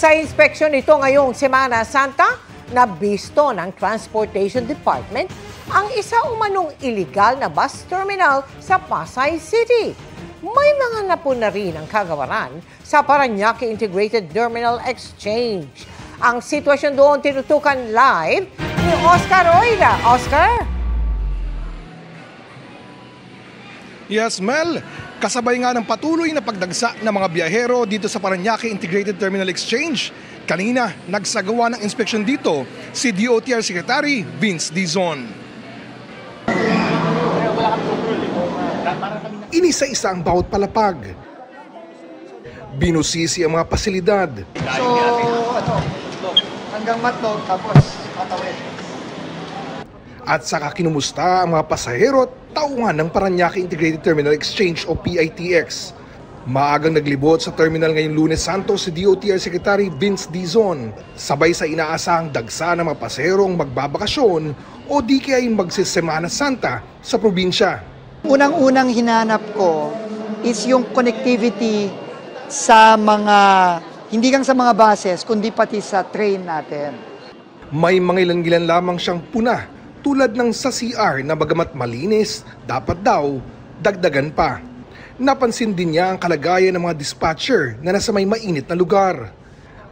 Sa inspeksyon nito ngayong Semana Santa, nabisto ng Transportation Department ang isa umanong iligal na bus terminal sa Pasay City. May mga napuna rin ang kagawaran sa Parañaque Integrated Terminal Exchange. Ang sitwasyon doon tinutukan live ni Oscar Oida. Oscar? Yes, Mel. Kasabay nga ng patuloy na pagdagsa ng mga biyahero dito sa Parañaque Integrated Terminal Exchange, kanina nagsagawa ng inspeksyon dito si DOTR Secretary Vince Dizon. Inisa-isa ang bawat palapag. Binusisi ang mga pasilidad. So, hanggang matlog, tapos patawid. At saka kinumusta ang mga pasahero at tauhan ng Parañaque Integrated Terminal Exchange o PITX. Maagang naglibot sa terminal ngayong Lunes Santo si DOTR Secretary Vince Dizon, sabay sa inaasahang dagsa ng mga pasaherong magbabakasyon o di kaya magsisemana Santa sa probinsya. Unang-unang hinanap ko is yung connectivity sa mga, hindi lang sa mga buses, kundi pati sa train natin. May mga ilan-ilan lamang siyang puna, tulad ng sa CR na bagamat malinis, dapat daw dagdagan pa. Napansin din niya ang kalagayan ng mga dispatcher na nasa may mainit na lugar.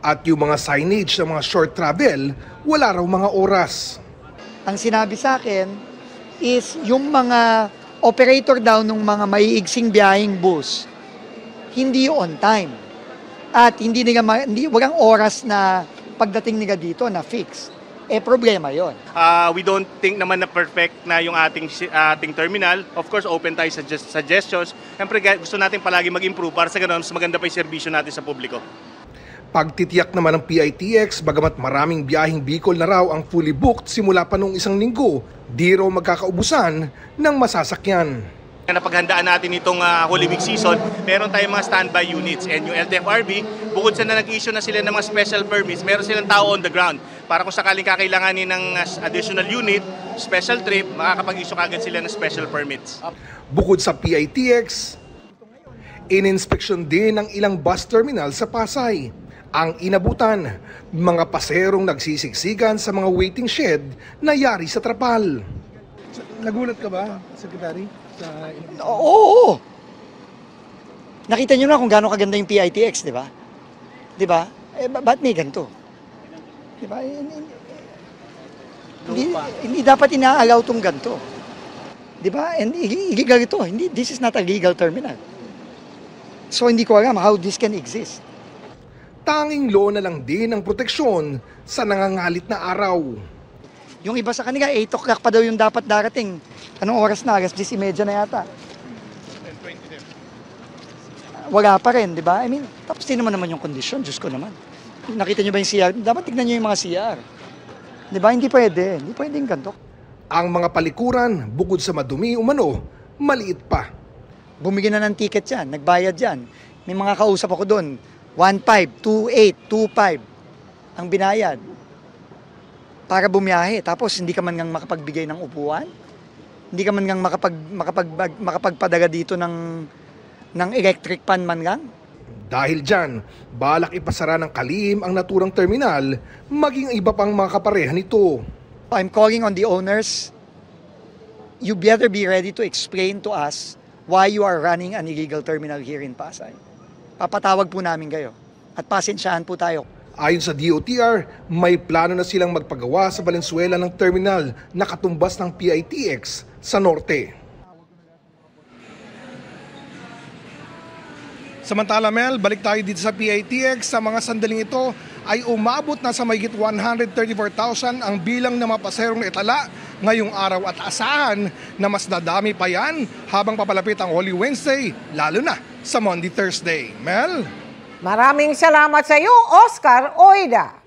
At yung mga signage ng mga short travel, wala raw mga oras. Ang sinabi sa akin is yung mga operator daw ng mga maiigsing biyaheng bus, hindi on time. At walang oras na pagdating nila dito na fix. Problema yon. We don't think naman na perfect na yung ating terminal. Of course, open tayo sa suggestions. Siyempre, gusto natin palagi mag-improve para sa ganun, mas maganda pa yung serbisyo natin sa publiko. Pagtitiyak naman ng PITX, bagamat maraming biyaheng Bicol na raw ang fully booked simula pa noong isang linggo, di raw magkakaubusan ng masasakyan. Napaghandaan natin itong Holy Week season, meron tayong mga standby units and yung LTFRB, bukod sa na nag-issue na sila ng mga special permits, meron silang tao on the ground para kung sakaling kakailanganin ng additional unit, special trip, makakapag-issue kagad sila ng special permits. Bukod sa PITX, in-inspection din ang ilang bus terminal sa Pasay. Ang inabutan, mga paserong nagsisiksikan sa mga waiting shed na yari sa trapal. Nagulat ka ba, Secretary? Oo. Nakita nyo na kung gaano kaganda yung PITX, di ba? Di ba? Ba't may ganito? Di ba? Hindi dapat inaalaw tong ganito. Di ba? And illegal ito. This is not a legal terminal. So hindi ko alam how this can exist. Tanging law na lang din ang proteksyon sa nangangalit na araw. Yung iba sa kanila, 8 o'clock pa daw yung dapat darating. Anong oras na? 10:30 na yata. Wala pa rin, di ba? Tapos din naman yung kondisyon. Diyos ko naman. Nakita nyo ba yung CR? Dapat tignan nyo yung mga CR. Di ba? Hindi pwede. Hindi pwede yung ganito. Ang mga palikuran, bukod sa madumi umano, maliit pa. Bumigyan na ng ticket yan. Nagbayad yan. May mga kausap ako doon. 1.5, 2.8, 2.5 ang binayad para bumiyahe. Tapos hindi ka man ngang makapagbigay ng upuan. Hindi ka man ngang makapagpadala dito ng electric pan man lang. Dahil dyan, balak ipasara ng kalihim ang naturang terminal, maging iba pang mga kapareha nito. I'm calling on the owners. You better be ready to explain to us why you are running an illegal terminal here in Pasay. Papatawag po namin kayo at pasensyahan po tayo. Ayon sa DOTR, may plano na silang magpagawa sa Valenzuela ng terminal na katumbas ng PITX sa norte. Samantala, Mel, balik tayo dito sa PITX. Sa mga sandaling ito ay umabot na sa mahigit 134,000 ang bilang ng mga paserong naitala ngayong araw at asahan na mas dadami pa yan habang papalapit ang Holy Wednesday, lalo na sa Monday, Thursday. Mel? Maraming salamat sa iyo, Oscar Oida.